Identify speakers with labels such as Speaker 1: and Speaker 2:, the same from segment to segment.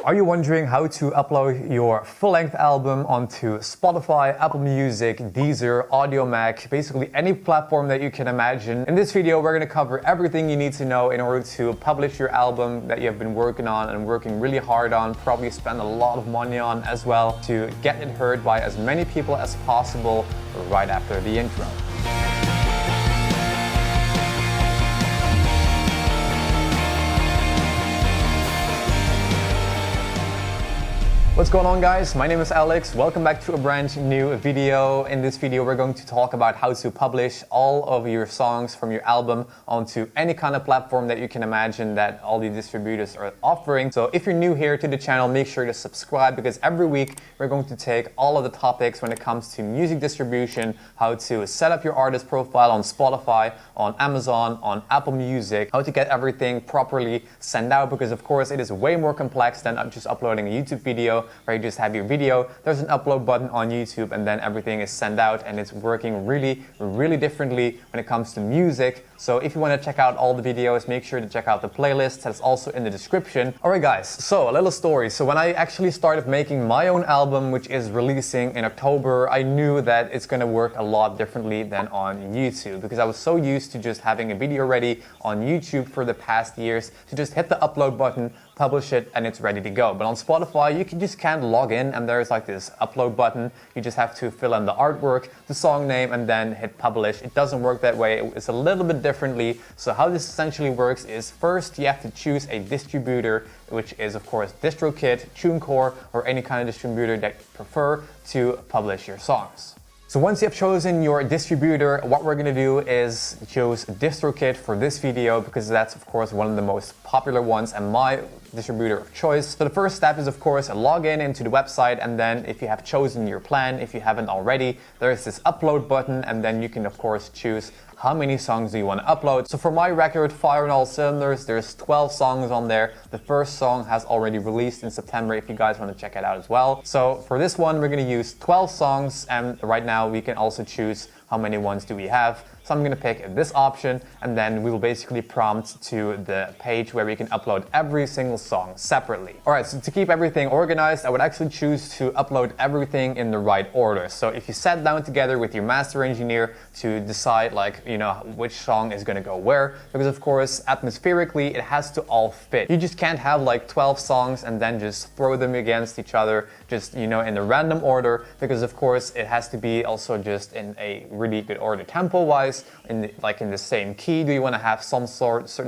Speaker 1: Are you wondering how to upload your full-length album onto Spotify, Apple Music, Deezer, Audiomack, basically any platform that you can imagine? In this video, we're going to cover everything you need to know in order to publish your album that you have been working on and working really hard on, probably spend a lot of money on as well, to get it heard by as many people as possible right after the intro. What's going on, guys? My name is Alex. Welcome back to a brand new video. In this video, we're going to talk about how to publish all of your songs from your album onto any kind of platform that you can imagine that all the distributors are offering. So if you're new here to the channel, make sure to subscribe, because every week we're going to take all of the topics when it comes to music distribution, how to set up your artist profile on Spotify, on Amazon, on Apple Music, how to get everything properly sent out, because of course it is way more complex than just uploading a YouTube video where you just have your video, there's an upload button on YouTube, and then everything is sent out, and it's working really differently when it comes to music. So if you want to check out all the videos, make sure to check out the playlist that's also in the description. Alright guys, so a little story. So when I actually started making my own album, which is releasing in October, I knew that it's going to work a lot differently than on YouTube, because I was so used to just having a video ready on YouTube for the past years, to just hit the upload button, publish it, and it's ready to go. But on Spotify, you just can't log in, and there's like this upload button. You just have to fill in the artwork, the song name, and then hit publish. It doesn't work that way. It's a little bit differently. So how this essentially works is, first you have to choose a distributor, which is of course DistroKid, TuneCore, or any kind of distributor that you prefer to publish your songs. So once you have chosen your distributor, what we're going to do is choose DistroKid for this video, because that's of course one of the most popular ones and my distributor of choice. So the first step is of course log in into the website, and then if you have chosen your plan, if you haven't already, there's this upload button, and then you can of course choose how many songs do you want to upload. So for my record, Fire on All Cylinders, there's 12 songs on there. The first song has already released in September if you guys want to check it out as well. So for this one, we're going to use 12 songs, and right now we can also choose how many ones do we have. So I'm going to pick this option, and then we will basically prompt to the page where we can upload every single song separately. Alright, so to keep everything organized, I would actually choose to upload everything in the right order. So if you sat down together with your master engineer to decide, like, you know, which song is going to go where, because of course atmospherically it has to all fit. You just can't have like 12 songs and then just throw them against each other, just, you know, in a random order, because of course it has to be also just in a really good order tempo-wise. In the same key? Do you want to have certain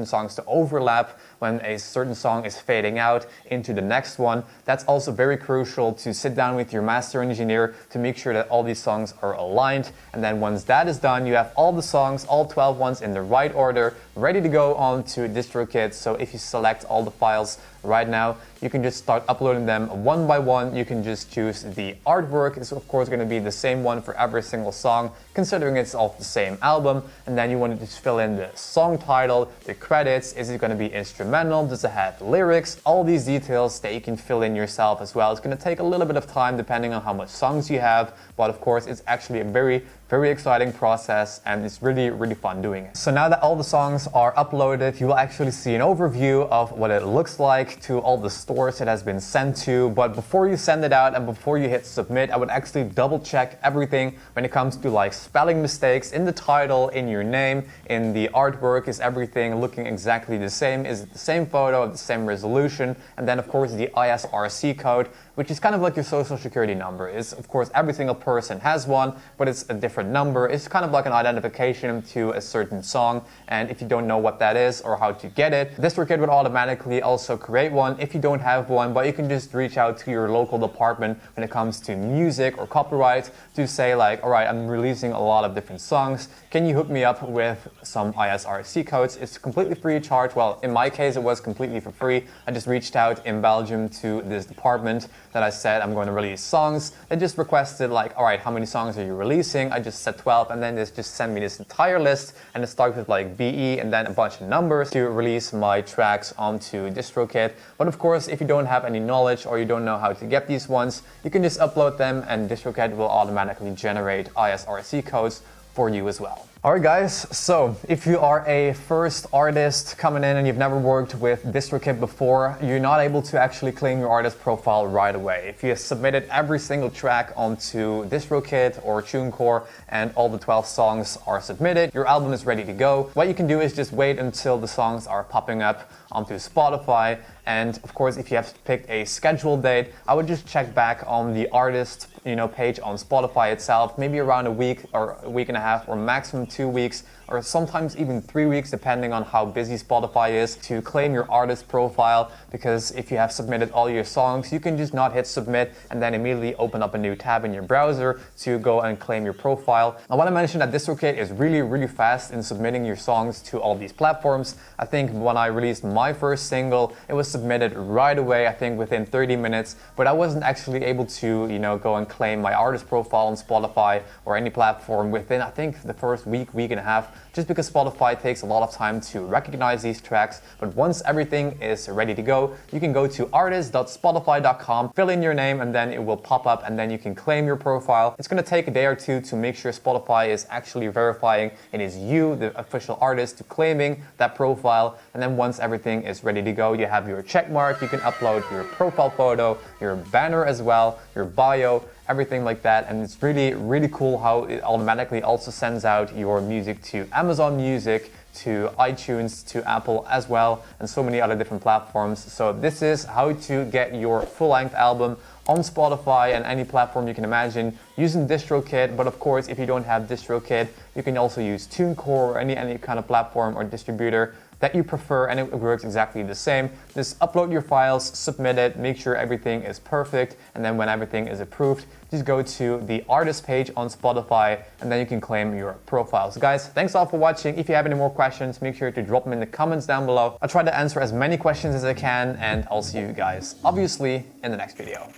Speaker 1: songs to overlap when a certain song is fading out into the next one? That's also very crucial to sit down with your master engineer to make sure that all these songs are aligned. And then once that is done, you have all the songs, all 12 ones in the right order, ready to go on to DistroKid. So if you select all the files right now, you can just start uploading them one by one. You can just choose the artwork. It's of course going to be the same one for every single song, considering it's all the same album. And then you want to just fill in the song title, the credits. Is it going to be instrumental? Does it have lyrics? All these details that you can fill in yourself as well. It's going to take a little bit of time depending on how much songs you have, but of course it's actually a very exciting process, and it's really fun doing it. So now that all the songs are uploaded, you will actually see an overview of what it looks like to all the stores it has been sent to. But before you send it out and before you hit submit, I would actually double check everything when it comes to like spelling mistakes in the title, in your name, in the artwork. Is everything looking exactly the same? Is it the same photo, the same resolution? And then of course the ISRC code, which is kind of like your social security number. Is of course every single person has one, but it's a different number. It's kind of like an identification to a certain song, and if you don't know what that is or how to get it, DistroKid would automatically also create one if you don't have one. But you can just reach out to your local department when it comes to music or copyright to say like, alright, I'm releasing a lot of different songs, can you hook me up with some ISRC codes? It's completely free of charge. Well, in my case it was completely for free. I just reached out in Belgium to this department that I said I'm going to release songs. They just requested like, alright, how many songs are you releasing? I just said 12, and then they just sent me this entire list, and it starts with like BE and then a bunch of numbers to release my tracks onto DistroKid. But of course, if you don't have any knowledge or you don't know how to get these ones, you can just upload them and DistroKid will automatically generate ISRC codes for you as well. Alright guys, so if you are a first artist coming in and you've never worked with DistroKid before, you're not able to actually claim your artist profile right away. If you have submitted every single track onto DistroKid or TuneCore and all the 12 songs are submitted, your album is ready to go. What you can do is just wait until the songs are popping up onto Spotify, and of course if you have picked a scheduled date, I would just check back on the artist page on Spotify itself, maybe around a week or a week and a half, or maximum 2 weeks, or sometimes even 3 weeks depending on how busy Spotify is, to claim your artist profile. Because if you have submitted all your songs, you can just not hit submit and then immediately open up a new tab in your browser to go and claim your profile. I want to mention that DistroKid is really fast in submitting your songs to all these platforms. I think when I released my first single, it was submitted right away, I think within 30 minutes, but I wasn't actually able to go and claim my artist profile on Spotify or any platform within, I think, the first week and a half, just because Spotify takes a lot of time to recognize these tracks. But once everything is ready to go, you can go to artist.spotify.com, fill in your name, and then it will pop up, and then you can claim your profile. It's going to take a day or two to make sure Spotify is actually verifying it is you, the official artist, to claiming that profile. And then once everything is ready to go, you have your check mark, you can upload your profile photo, your banner as well, your bio, everything like that. And it's really cool how it automatically also sends out your music to Amazon Music, to iTunes, to Apple as well, and so many other different platforms. So this is how to get your full-length album on Spotify and any platform you can imagine using DistroKid. But of course, if you don't have DistroKid, you can also use TuneCore or any kind of platform or distributor that you prefer, and it works exactly the same. Just upload your files, submit it, make sure everything is perfect, and then when everything is approved, just go to the artist page on Spotify, and then you can claim your profiles. Guys, thanks all for watching. If you have any more questions, make sure to drop them in the comments down below. I'll try to answer as many questions as I can, and I'll see you guys obviously in the next video.